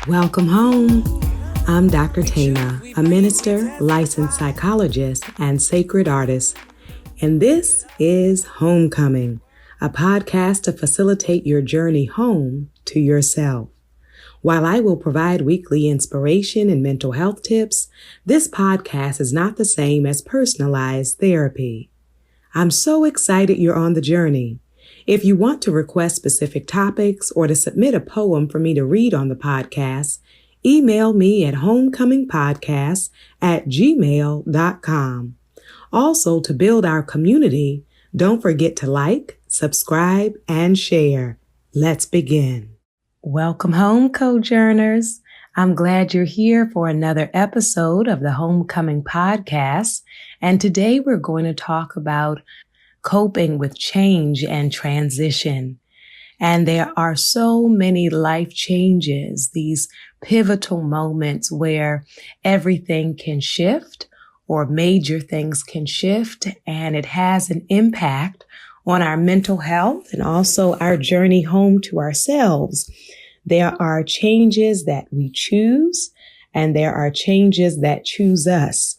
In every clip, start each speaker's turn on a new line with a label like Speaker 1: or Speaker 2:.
Speaker 1: Welcome home. I'm Dr.Thema, a minister, licensed psychologist, and sacred artist. And this is Homecoming, a podcast to facilitate your journey home to yourself. While I will provide weekly inspiration and mental health tips, this podcast is not the same as personalized therapy. I'm so excited you're on the journey. If you want to request specific topics or to submit a poem for me to read on the podcast, email me at homecomingpodcast@gmail.com. Also, to build our community, don't forget to like, subscribe, and share. Let's begin. Welcome home, Cojourners. I'm glad you're here for another episode of the Homecoming Podcast. And today we're going to talk about coping with change and transition. And there are so many life changes, these pivotal moments where everything can shift or major things can shift, and it has an impact on our mental health and also our journey home to ourselves. There are changes that we choose, and there are changes that choose us.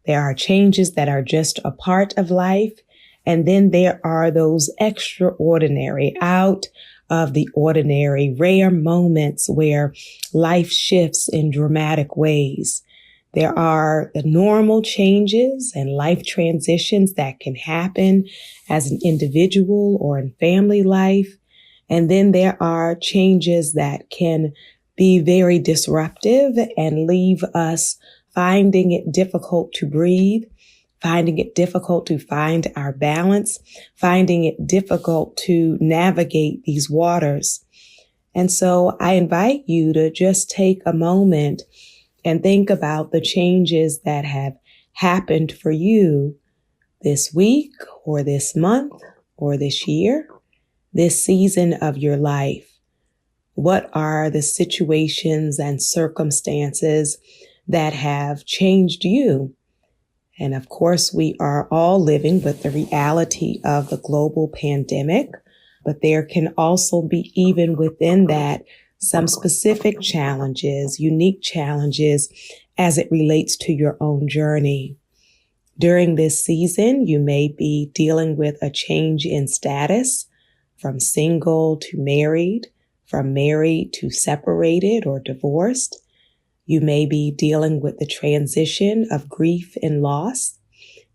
Speaker 1: There are changes that are just a part of life. And then there are those extraordinary, out of the ordinary, rare moments where life shifts in dramatic ways. There are the normal changes and life transitions that can happen as an individual or in family life. And then there are changes that can be very disruptive and leave us finding it difficult to breathe, finding it difficult to find our balance, finding it difficult to navigate these waters. And so I invite you to just take a moment and think about the changes that have happened for you this week or this month or this year, this season of your life. What are the situations and circumstances that have changed you? And of course, we are all living with the reality of the global pandemic, but there can also be, even within that, some specific challenges, unique challenges as it relates to your own journey. During this season, you may be dealing with a change in status from single to married, from married to separated or divorced. You may be dealing with the transition of grief and loss.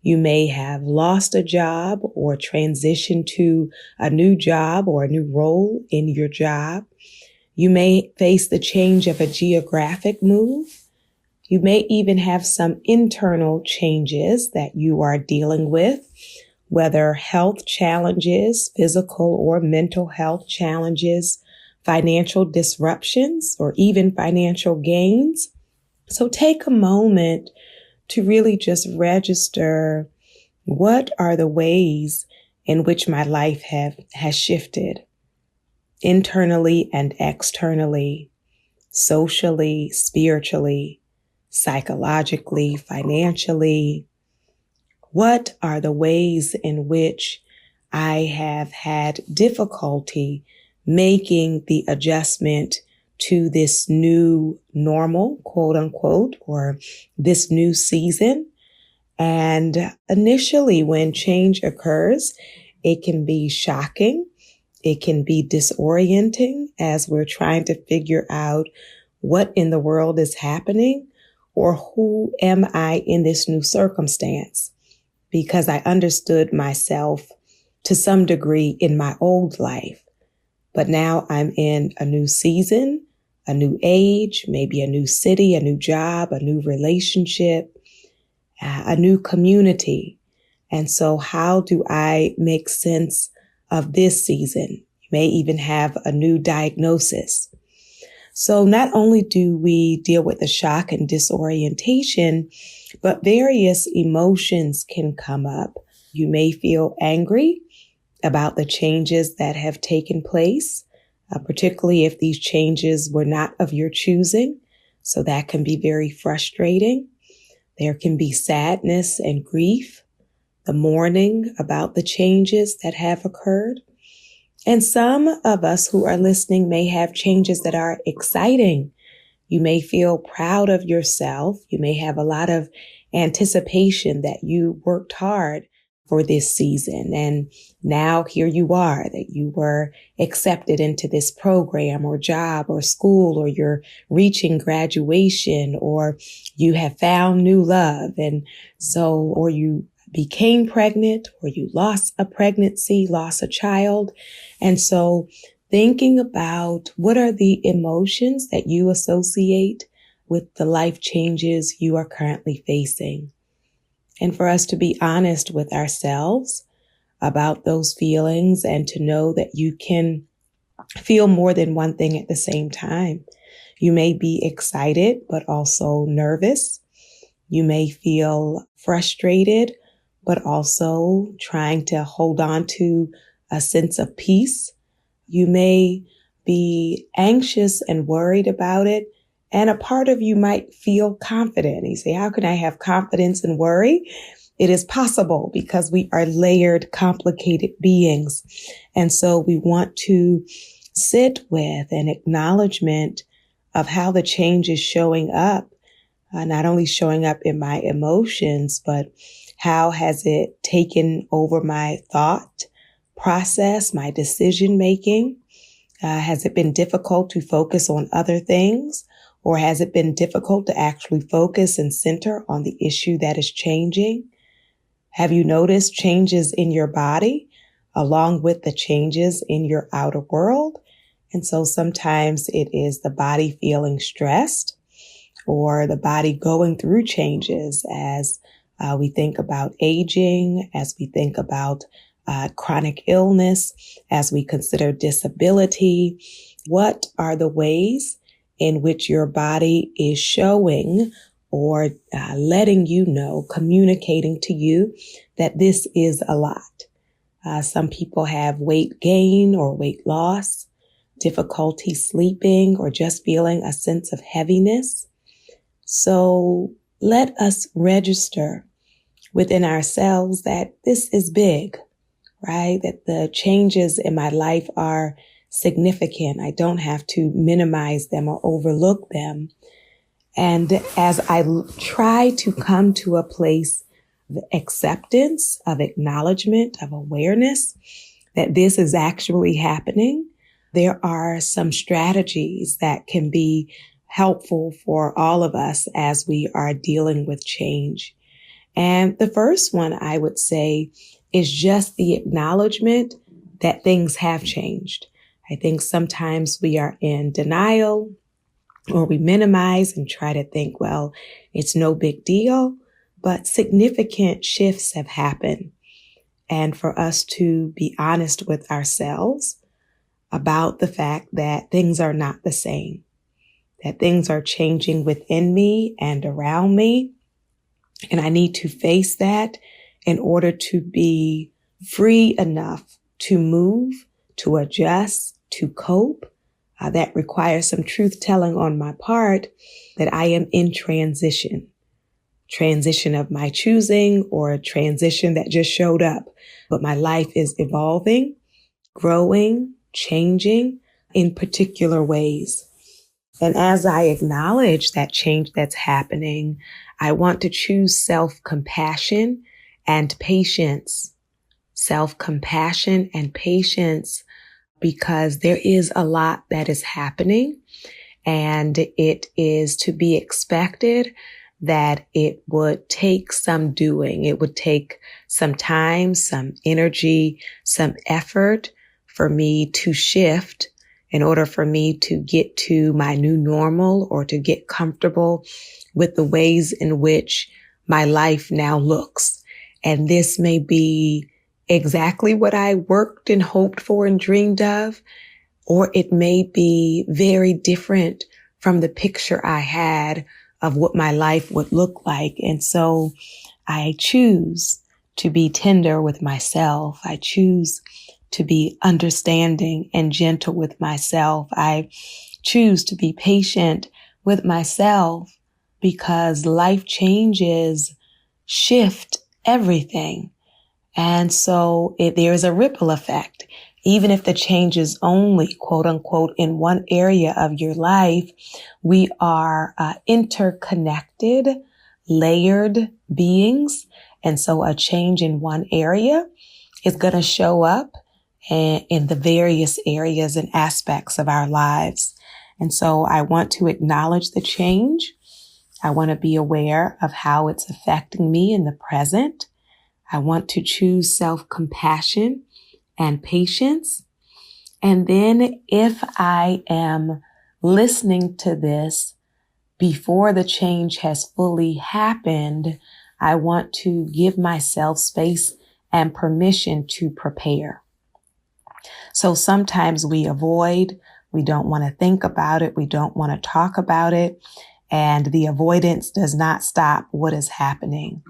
Speaker 1: You may have lost a job or transitioned to a new job or a new role in your job. You may face the change of a geographic move. You may even have some internal changes that you are dealing with, whether health challenges, physical or mental health challenges, financial disruptions, or even financial gains. So take a moment to really just register, what are the ways in which my life has shifted internally and externally, socially, spiritually, psychologically, financially. What are the ways in which I have had difficulty making the adjustment to this new normal, quote unquote, or this new season? And initially, when change occurs, it can be shocking. It can be disorienting as we're trying to figure out what in the world is happening, or who am I in this new circumstance? Because I understood myself to some degree in my old life. But now I'm in a new season, a new age, maybe a new city, a new job, a new relationship, a new community. And so how do I make sense of this season? You may even have a new diagnosis. So not only do we deal with the shock and disorientation, but various emotions can come up. You may feel angry about the changes that have taken place, particularly if these changes were not of your choosing. So that can be very frustrating. There can be sadness and grief, the mourning about the changes that have occurred. And some of us who are listening may have changes that are exciting, You may feel proud of yourself. You may have a lot of anticipation that you worked hard for this season. And now here you are, that you were accepted into this program or job or school, or you're reaching graduation, or you have found new love. And so, or you became pregnant, or you lost a pregnancy, lost a child. And so thinking about what are the emotions that you associate with the life changes you are currently facing. And for us to be honest with ourselves about those feelings, and to know that you can feel more than one thing at the same time. You may be excited, but also nervous. You may feel frustrated, but also trying to hold on to a sense of peace. You may be anxious and worried about it. And a part of you might feel confident. You say, how can I have confidence and worry? It is possible, because we are layered, complicated beings. And so we want to sit with an acknowledgement of how the change is showing up, not only showing up in my emotions, but how has it taken over my thought process, my decision making? Has it been difficult to focus on other things? Or has it been difficult to actually focus and center on the issue that is changing? Have you noticed changes in your body along with the changes in your outer world? And so sometimes it is the body feeling stressed, or the body going through changes as we think about aging, as we think about chronic illness, as we consider disability. What are the ways in which your body is showing or letting you know, communicating to you that this is a lot? Some people have weight gain or weight loss, difficulty sleeping, or just feeling a sense of heaviness. So let us register within ourselves that this is big, right? That the changes in my life are significant. I don't have to minimize them or overlook them. And as I try to come to a place of acceptance, of acknowledgement, of awareness that this is actually happening, there are some strategies that can be helpful for all of us as we are dealing with change. And the first one I would say is just the acknowledgement that things have changed. I think sometimes we are in denial, or we minimize and try to think, well, it's no big deal, but significant shifts have happened. And for us to be honest with ourselves about the fact that things are not the same, that things are changing within me and around me. And I need to face that in order to be free enough to move, to adjust, to cope. That requires some truth telling on my part that I am in transition of my choosing, or a transition that just showed up. But my life is evolving, growing, changing in particular ways. And as I acknowledge that change that's happening, I want to choose self-compassion and patience. Self-compassion and patience, because there is a lot that is happening, and it is to be expected that it would take some doing. It would take some time, some energy, some effort for me to shift in order for me to get to my new normal, or to get comfortable with the ways in which my life now looks. And this may be exactly what I worked and hoped for and dreamed of, or it may be very different from the picture I had of what my life would look like. And so I choose to be tender with myself. I choose to be understanding and gentle with myself. I choose to be patient with myself, because life changes shift everything. And so there is a ripple effect. Even if the change is only, quote unquote, in one area of your life, we are interconnected, layered beings. And so a change in one area is going to show up in the various areas and aspects of our lives. And so I want to acknowledge the change. I want to be aware of how it's affecting me in the present. I want to choose self-compassion and patience. And then if I am listening to this before the change has fully happened, I want to give myself space and permission to prepare. So sometimes we avoid, we don't want to think about it, we don't want to talk about it, and the avoidance does not stop what is happening.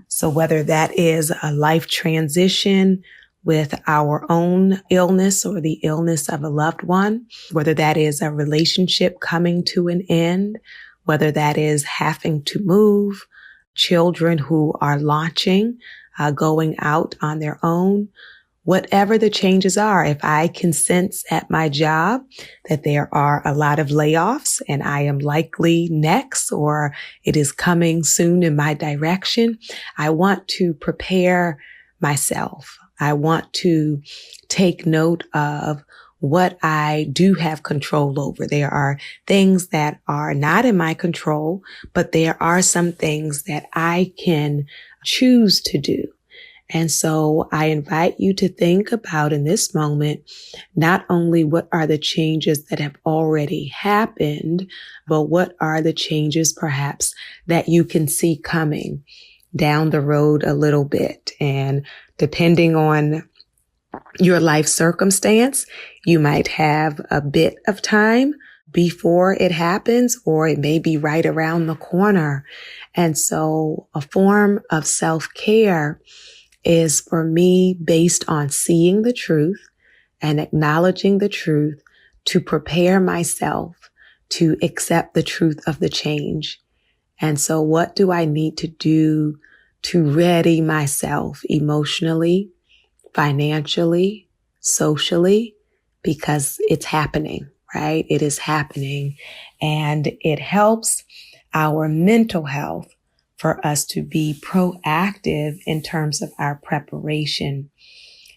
Speaker 1: So whether that is a life transition with our own illness or the illness of a loved one, whether that is a relationship coming to an end, whether that is having to move, children who are launching, going out on their own, whatever the changes are, if I can sense at my job that there are a lot of layoffs and I am likely next or it is coming soon in my direction, I want to prepare myself. I want to take note of what I do have control over. There are things that are not in my control, but there are some things that I can choose to do. And so I invite you to think about in this moment, not only what are the changes that have already happened, but what are the changes perhaps that you can see coming down the road a little bit. And depending on your life circumstance, you might have a bit of time before it happens, or it may be right around the corner. And so a form of self-care is for me based on seeing the truth and acknowledging the truth to prepare myself to accept the truth of the change. And so what do I need to do to ready myself emotionally, financially, socially? Because it's happening, right? It is happening. And it helps our mental health for us to be proactive in terms of our preparation.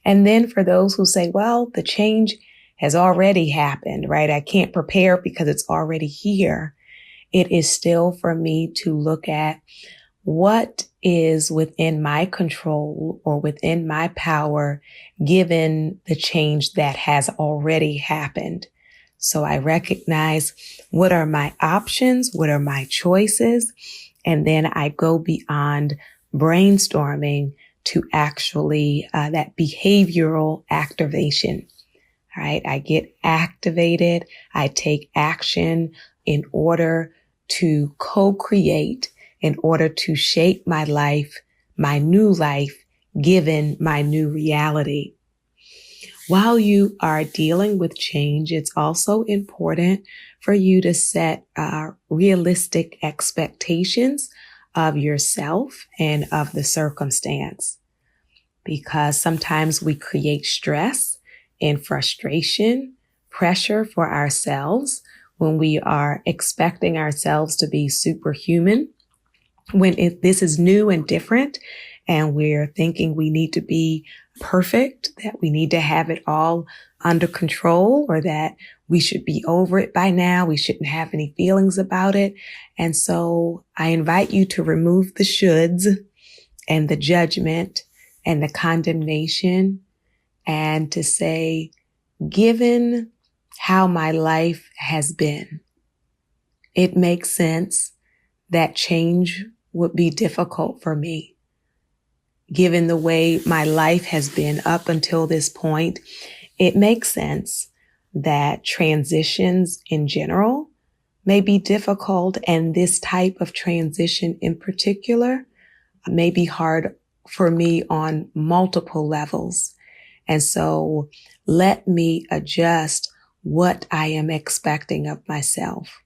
Speaker 1: And then for those who say, well, the change has already happened, right? I can't prepare because it's already here. It is still for me to look at what is within my control or within my power, given the change that has already happened. So I recognize what are my options, what are my choices, and then I go beyond brainstorming to actually that behavioral activation. All right, I get activated. I take action in order to co-create, in order to shape my life, my new life, given my new reality. While you are dealing with change, it's also important for you to set realistic expectations of yourself and of the circumstance, because sometimes we create stress and frustration, pressure for ourselves when we are expecting ourselves to be superhuman, when this is new and different and we're thinking we need to be perfect, that we need to have it all under control, or that we should be over it by now. We shouldn't have any feelings about it. And so I invite you to remove the shoulds and the judgment and the condemnation, and to say, given how my life has been, it makes sense that change would be difficult for me. Given the way my life has been up until this point, it makes sense that transitions in general may be difficult, and this type of transition in particular may be hard for me on multiple levels. And so let me adjust what I am expecting of myself,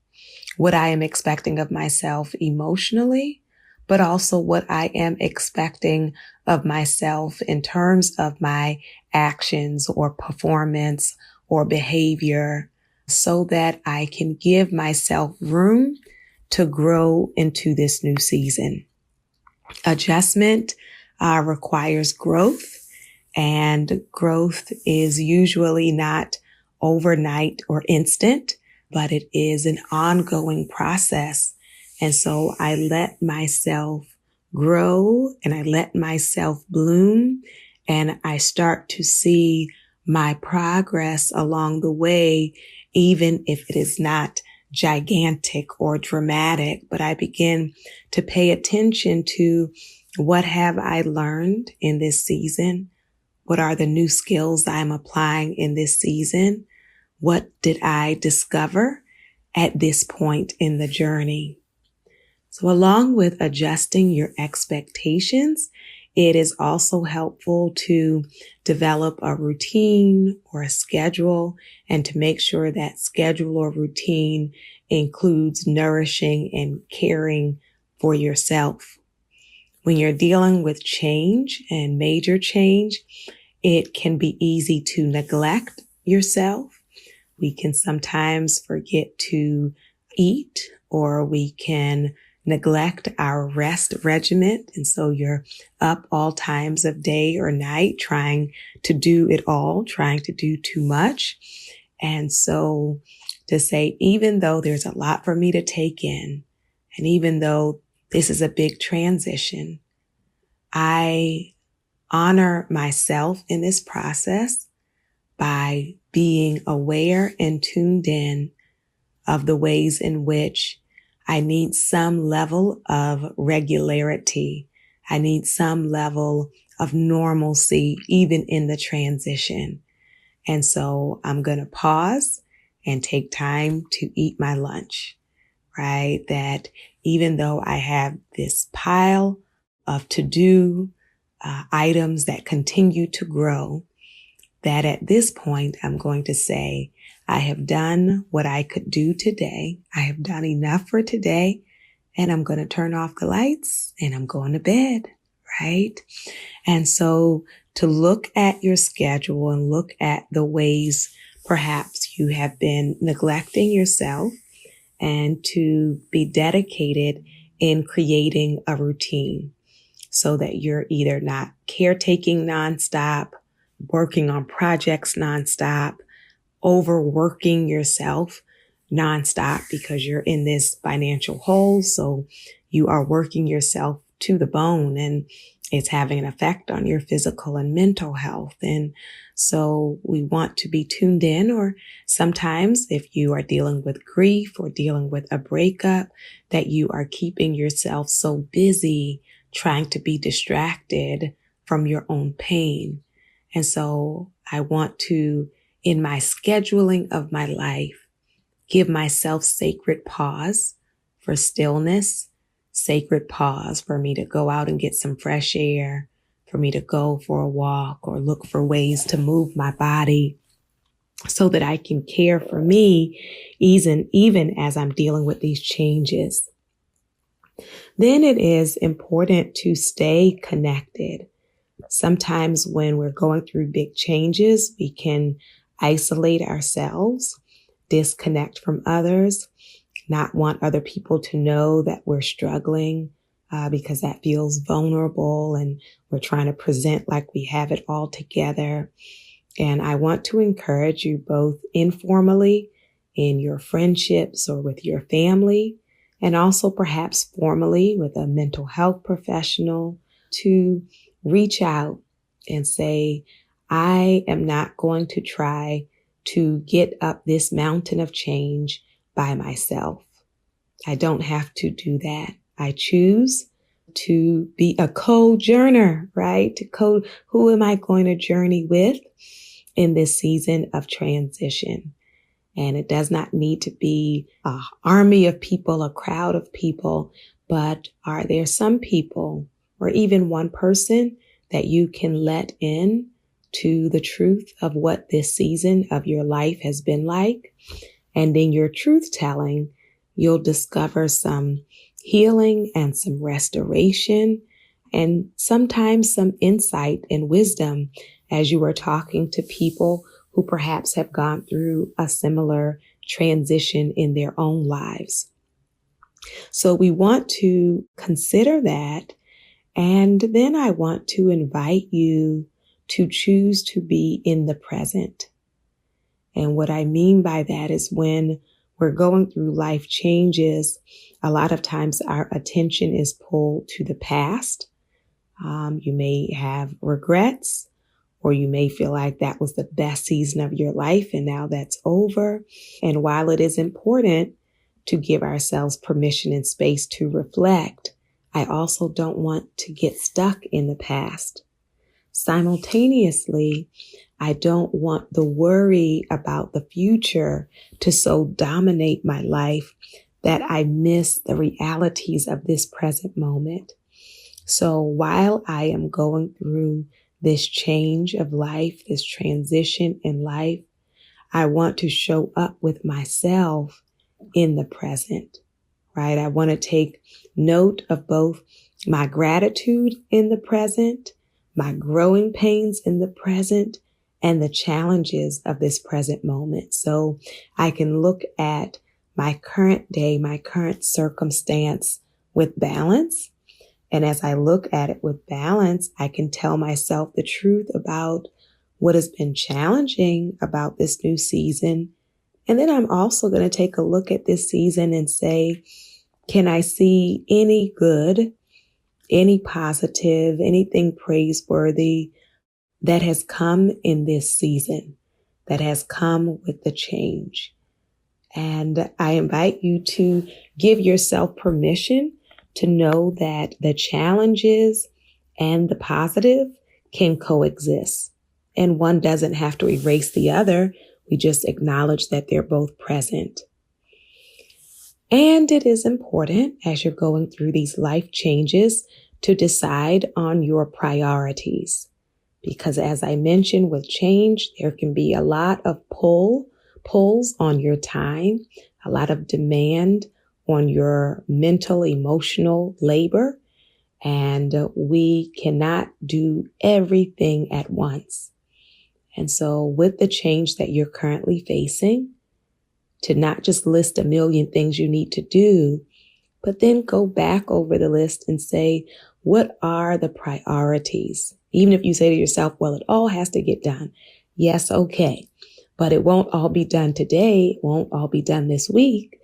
Speaker 1: what I am expecting of myself emotionally, but also what I am expecting of myself in terms of my actions or performance or behavior, so that I can give myself room to grow into this new season. Adjustment requires growth, and growth is usually not overnight or instant, but it is an ongoing process. And so I let myself grow and I let myself bloom, and I start to see my progress along the way, even if it is not gigantic or dramatic, but I begin to pay attention to what have I learned in this season? What are the new skills I'm applying in this season? What did I discover at this point in the journey? So along with adjusting your expectations, it is also helpful to develop a routine or a schedule, and to make sure that schedule or routine includes nourishing and caring for yourself. When you're dealing with change and major change, it can be easy to neglect yourself. We can sometimes forget to eat, or we can neglect our rest regimen. And so you're up all times of day or night trying to do it all, trying to do too much. And so to say, even though there's a lot for me to take in, and even though this is a big transition, I honor myself in this process by being aware and tuned in of the ways in which I need some level of regularity. I need some level of normalcy, even in the transition. And so I'm going to pause and take time to eat my lunch, right? That even though I have this pile of to-do items that continue to grow, that at this point, I'm going to say, I have done what I could do today. I have done enough for today, and I'm going to turn off the lights and I'm going to bed, right? And so to look at your schedule and look at the ways perhaps you have been neglecting yourself, and to be dedicated in creating a routine so that you're either not caretaking nonstop, working on projects nonstop, overworking yourself nonstop because you're in this financial hole. So you are working yourself to the bone, and it's having an effect on your physical and mental health. And so we want to be tuned in, or sometimes if you are dealing with grief or dealing with a breakup, that you are keeping yourself so busy trying to be distracted from your own pain. And so I want to, in my scheduling of my life, give myself sacred pause for stillness, sacred pause for me to go out and get some fresh air, for me to go for a walk or look for ways to move my body so that I can care for me, even as I'm dealing with these changes. Then it is important to stay connected. Sometimes when we're going through big changes, we can isolate ourselves, disconnect from others, not want other people to know that we're struggling because that feels vulnerable and we're trying to present like we have it all together. And I want to encourage you both informally in your friendships or with your family, and also perhaps formally with a mental health professional, to reach out and say, I am not going to try to get up this mountain of change by myself. I don't have to do that. I choose to be a co-journer, right? Who am I going to journey with in this season of transition? And it does not need to be an army of people, a crowd of people, but are there some people or even one person that you can let in to the truth of what this season of your life has been like? And in your truth telling, you'll discover some healing and some restoration, and sometimes some insight and wisdom as you are talking to people who perhaps have gone through a similar transition in their own lives. So we want to consider that. And then I want to invite you to choose to be in the present. And what I mean by that is when we're going through life changes, a lot of times our attention is pulled to the past. You may have regrets, or you may feel like that was the best season of your life and now that's over. And while it is important to give ourselves permission and space to reflect, I also don't want to get stuck in the past. Simultaneously, I don't want the worry about the future to so dominate my life that I miss the realities of this present moment. So while I am going through this change of life, this transition in life, I want to show up with myself in the present, right? I want to take note of both my gratitude in the present, my growing pains in the present, and the challenges of this present moment. So I can look at my current day, my current circumstance with balance. And as I look at it with balance, I can tell myself the truth about what has been challenging about this new season. And then I'm also going to take a look at this season and say, can I see any good, any positive, anything praiseworthy that has come in this season, that has come with the change? And I invite you to give yourself permission to know that the challenges and the positive can coexist. And one doesn't have to erase the other. We just acknowledge that they're both present. And it is important as you're going through these life changes to decide on your priorities. Because as I mentioned, with change, there can be a lot of pulls on your time, a lot of demand on your mental, emotional labor, and we cannot do everything at once. And so with the change that you're currently facing, to not just list a million things you need to do, but then go back over the list and say, what are the priorities? Even if you say to yourself, well, it all has to get done. Yes, okay. But it won't all be done today. It won't all be done this week.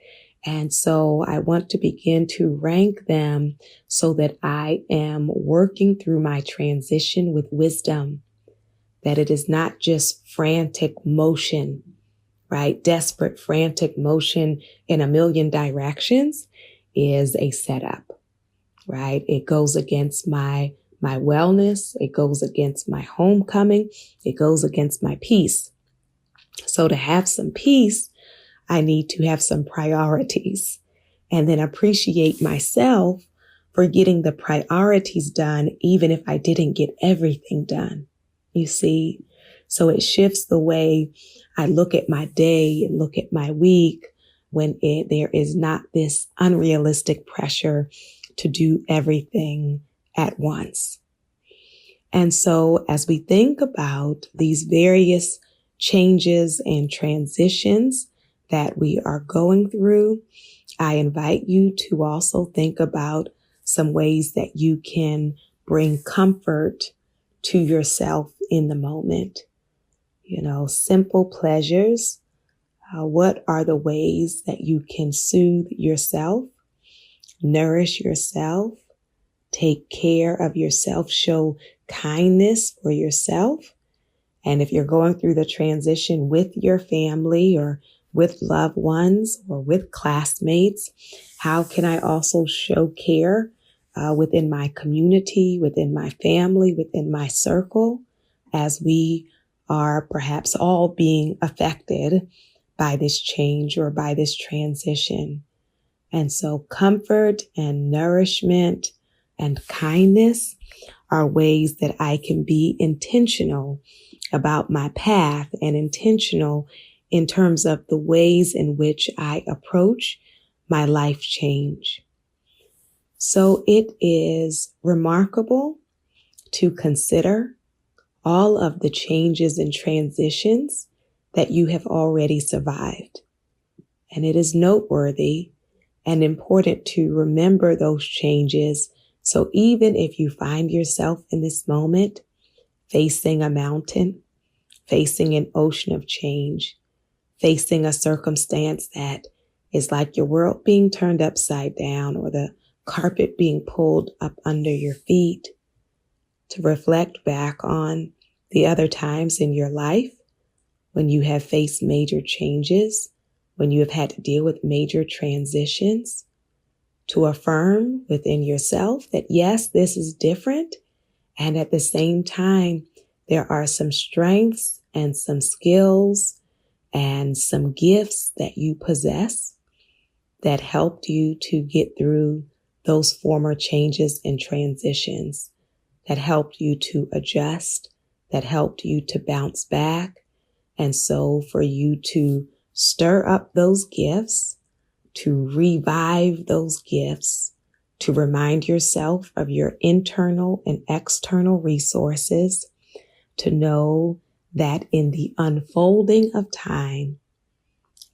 Speaker 1: And so I want to begin to rank them so that I am working through my transition with wisdom, that it is not just frantic motion, right? Desperate, frantic motion in a million directions is a setup, right? It goes against my wellness. It goes against my homecoming. It goes against my peace. So to have some peace, I need to have some priorities, and then appreciate myself for getting the priorities done, even if I didn't get everything done. You see? So it shifts the way I look at my day and look at my week when there is not this unrealistic pressure to do everything at once. And so as we think about these various changes and transitions that we are going through, I invite you to also think about some ways that you can bring comfort to yourself in the moment. You know, simple pleasures. What are the ways that you can soothe yourself, nourish yourself, take care of yourself, show kindness for yourself? And if you're going through the transition with your family or with loved ones or with classmates, how can I also show care within my community, within my family, within my circle, as we are perhaps all being affected by this change or by this transition? And so comfort and nourishment and kindness are ways that I can be intentional about my path and intentional in terms of the ways in which I approach my life change. So it is remarkable to consider all of the changes and transitions that you have already survived. And it is noteworthy and important to remember those changes. So even if you find yourself in this moment facing a mountain, facing an ocean of change, facing a circumstance that is like your world being turned upside down or the carpet being pulled up under your feet, to reflect back on the other times in your life when you have faced major changes, when you have had to deal with major transitions, to affirm within yourself that yes, this is different. And at the same time, there are some strengths and some skills and some gifts that you possess that helped you to get through those former changes and transitions, that helped you to adjust, that helped you to bounce back. And so for you to stir up those gifts, to revive those gifts, to remind yourself of your internal and external resources, to know that in the unfolding of time,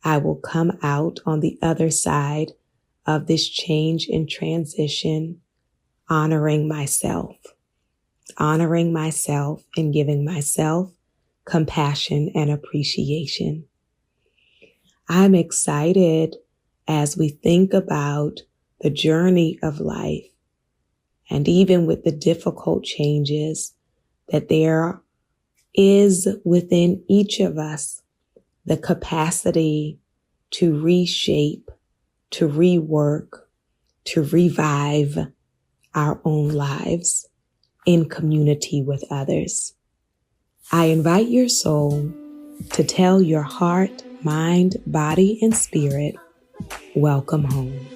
Speaker 1: I will come out on the other side of this change and transition, honoring myself and giving myself compassion and appreciation. I'm excited as we think about the journey of life, and even with the difficult changes, that there is within each of us the capacity to reshape, to rework, to revive our own lives in community with others. I invite your soul to tell your heart, mind, body, and spirit, welcome home.